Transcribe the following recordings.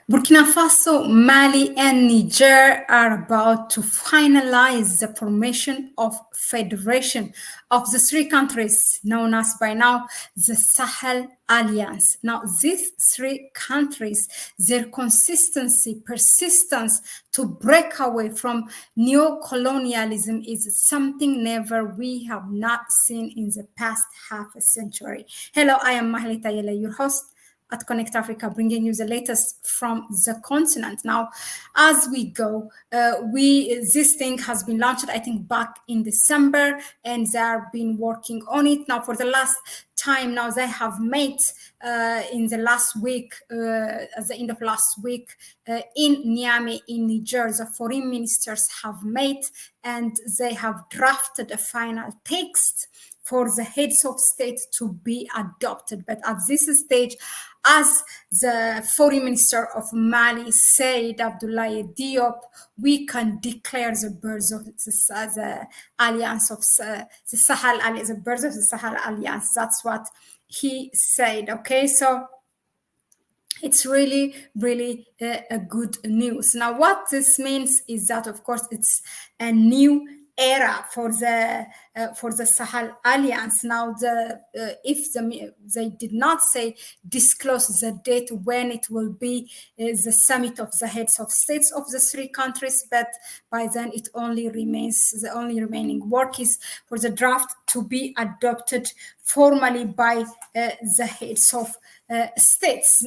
Burkina Faso, Mali, and Niger are about to finalize the formation of federation of the three countries known as by now the Sahel Alliance. Now, these three countries, their consistency, persistence to break away from neo-colonialism is something never we have not seen in the past half a century. Hello, I am Mahlet Ayele, your host at Connect Africa, bringing you the latest from the continent. Now, as we go, this thing has been launched, I think, back in December, and they have been working on it now for the last time. Now they have met in the last week, at the end of last week, in Niamey, in Niger. The foreign ministers have met, and they have drafted a final text for the heads of state to be adopted. But at this stage, as the foreign minister of Mali said, Abdoulaye Diop, we can declare the birth of the alliance of the Sahel Alliance, the birth of the Sahel Alliance. That's what he said. Okay, so it's really, really a good news. Now, what this means is that, of course, it's a new era for the Sahel Alliance. Now, if they did not say disclose the date when it will be the summit of the heads of states of the three countries, but by then it only remains, the only remaining work is for the draft to be adopted formally by the heads of states.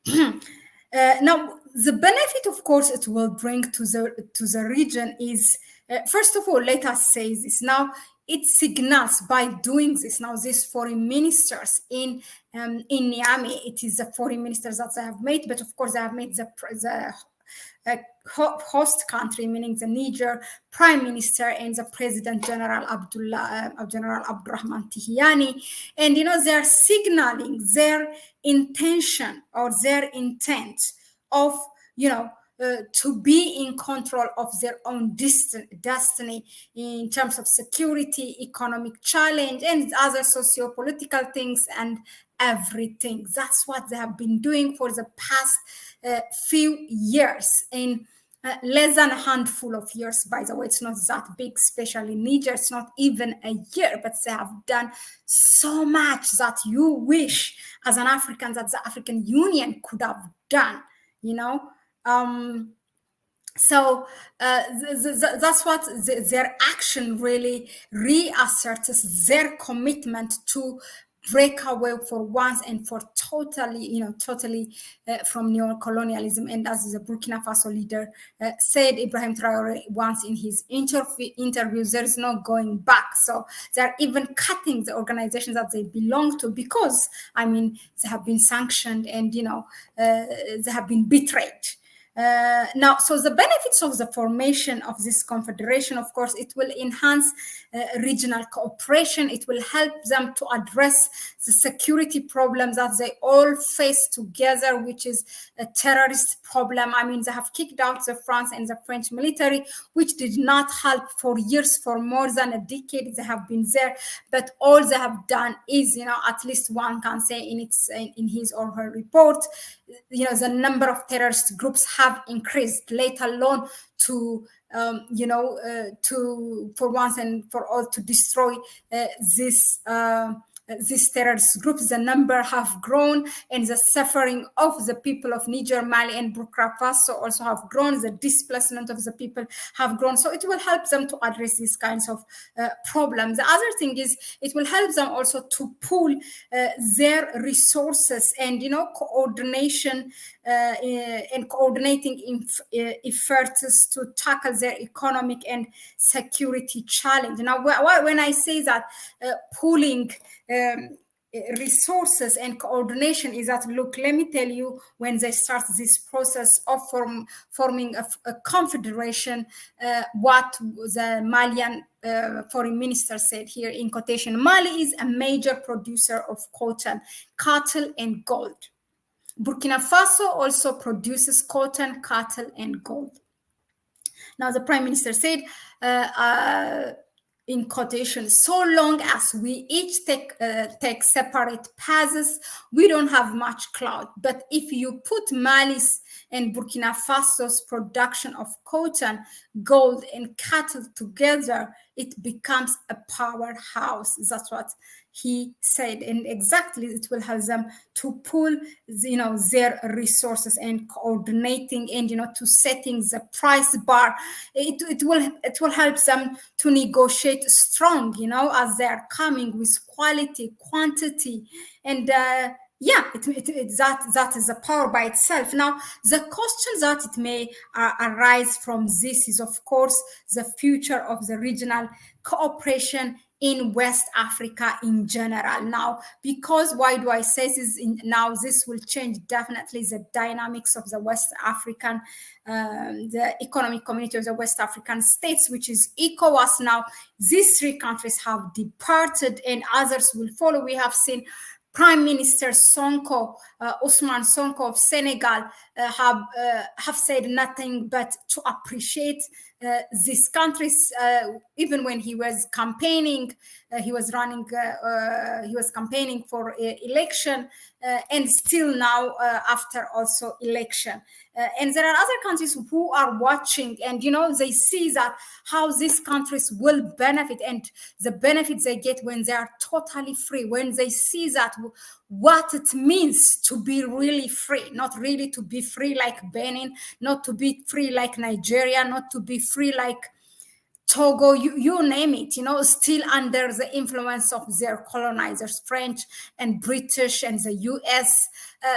Now, the benefit, of course, it will bring to the region is, first of all, let us say this. Now, it signals by doing this. Now, these foreign ministers in Niamey, it is the foreign ministers that they have made, but of course, they have made the host country, meaning the Niger Prime Minister and the President General General Abdurrahman Tihiani, and they are signaling their intention or their intent of to be in control of their own destiny in terms of security, economic challenge, and other socio-political things and everything. That's what they have been doing for the past few years. In less than a handful of years, by the way, it's not that big, especially Niger, it's not even a year, but they have done so much that you wish as an African that the African Union could have done, so that's what their action really reasserts their commitment to break away for once and for totally from neo-colonialism. And as the Burkina Faso leader said, Ibrahim Traore, once in his interviews, there is no going back. So they're even cutting the organizations that they belong to because, they have been sanctioned and, they have been betrayed. Now, so the benefits of the formation of this confederation, of course, it will enhance regional cooperation. It will help them to address the security problems that they all face together, which is a terrorist problem. They have kicked out the France and the French military, which did not help for years, for more than a decade. They have been there, but all they have done is, at least one can say in his or her report, the number of terrorist groups have increased, let alone to for once and for all to destroy these terrorist groups. The number have grown, and the suffering of the people of Niger, Mali, and Burkina Faso also have grown. The displacement of the people have grown. So it will help them to address these kinds of problems. The other thing is it will help them also to pool their resources and coordination and coordinating efforts to tackle their economic and security challenge. Now, when I say that pooling resources and coordination is that, look, let me tell you, when they start this process of forming a confederation, what the Malian foreign minister said here in quotation: Mali is a major producer of cotton, cattle, and gold. Burkina Faso also produces cotton, cattle, and gold. Now, the prime minister said, in quotation, so long as we each take separate paths, we don't have much clout. But if you put Mali's and Burkina Faso's production of cotton, gold, and cattle together, it becomes a powerhouse. That's what he said, and exactly it will help them to pull, their resources and coordinating and to setting the price bar. It will help them to negotiate strong, as they are coming with quality, quantity, and that is a power by itself. Now, the question that it may arise from this is, of course, the future of the regional cooperation in West Africa in general. Now, because why do I say this? Now, this will change definitely the dynamics of the West African, the economic community of the West African states, which is ECOWAS. Now, these three countries have departed and others will follow. We have seen Prime Minister Sonko, Ousmane Sonko of Senegal, have said nothing but to appreciate these countries. Even when he was campaigning, he was campaigning for election, and still now after also election. And there are other countries who are watching, and they see that how these countries will benefit, and the benefits they get when they are totally free, when they see that what it means to be really free, not really to be free like Benin, not to be free like Nigeria, not to be free like Togo, you name it, still under the influence of their colonizers, French and British and the US.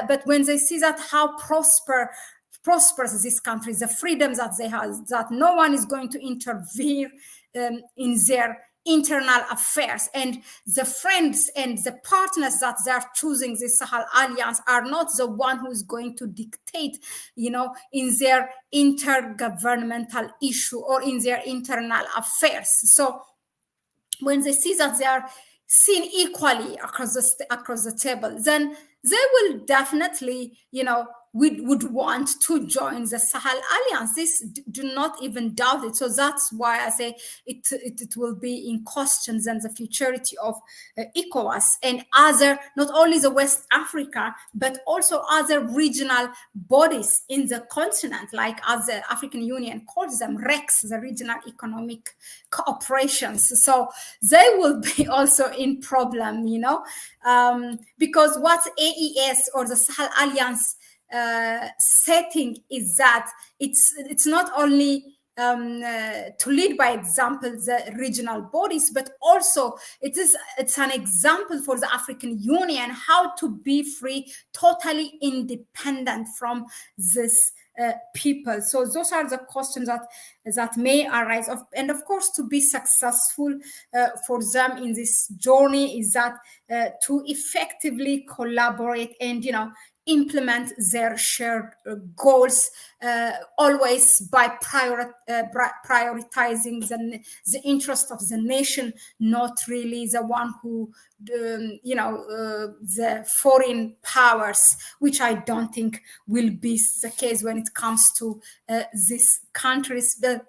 But when they see that how prosperous this country, the freedoms that they have, that no one is going to interfere in their internal affairs, and the friends and the partners that they are choosing this Sahel Alliance are not the one who is going to dictate, in their intergovernmental issue or in their internal affairs. So when they see that they are seen equally across the table, then they will definitely, would want to join the Sahel Alliance. This do not even doubt it. So that's why I say it will be in question then the futurity of ECOWAS and other, not only the West Africa, but also other regional bodies in the continent, like as the African Union calls them, RECs, the regional economic cooperations. So they will be also in problem, because what AES or the Sahel Alliance setting is that it's not only to lead by example the regional bodies, but also it's an example for the African Union how to be free, totally independent from this people. So those are the questions that may arise. And of course, to be successful for them in this journey is that to effectively collaborate and implement their shared goals, always by prioritizing the interest of the nation, not really the one who, the foreign powers, which I don't think will be the case when it comes to these countries. But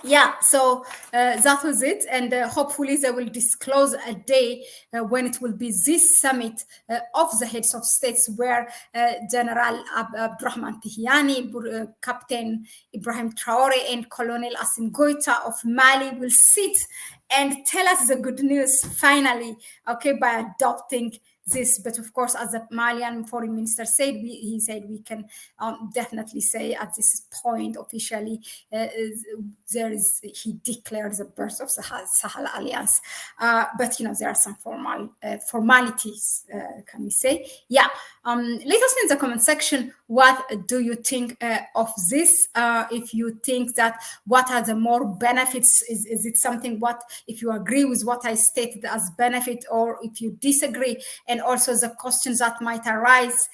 yeah, so that was it, and hopefully they will disclose a day when it will be this summit of the heads of states where General Abdurrahman Tihiani, Captain Ibrahim Traore, and Colonel Assimi Goita of Mali will sit and tell us the good news finally, okay, by adopting this. But of course, as the Malian foreign minister said, he said we can definitely say at this point officially he declared the birth of the Sahel Alliance. But there are some formalities, can we say? Yeah. Let us know in the comment section, what do you think of this? If you think that what are the more benefits? Is it something if you agree with what I stated as benefit, or if you disagree, and also the questions that might arise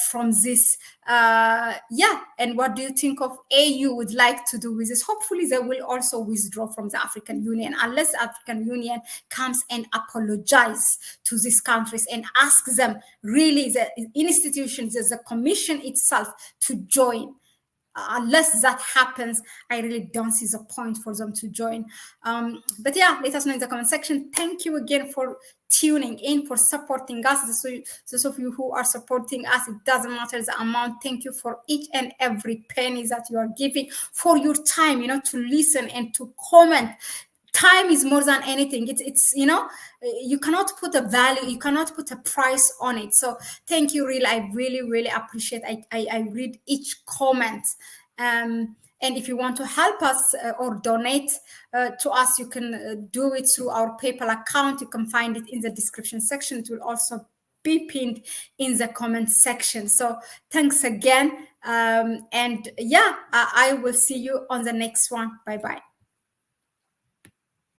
from this. And what do you think of AU would like to do with this? Hopefully they will also withdraw from the African Union, unless the African Union comes and apologize to these countries and ask them, really, the institutions, the commission itself, to join. unless that happens, I really don't see the point for them to join. But yeah, let us know in the comment section. Thank you again for tuning in, for supporting us. Those of you who are supporting us, it doesn't matter the amount. Thank you for each and every penny that you are giving, for your time, to listen and to comment. Time is more than anything. It's you cannot put a value, you cannot put a price on it. So thank you, really. I really appreciate. I read each comment. And if you want to help us or donate to us, you can do it through our PayPal account. You can find it in the description section. It will also be pinned in the comment section. So thanks again. And yeah, I will see you on the next one. Bye bye.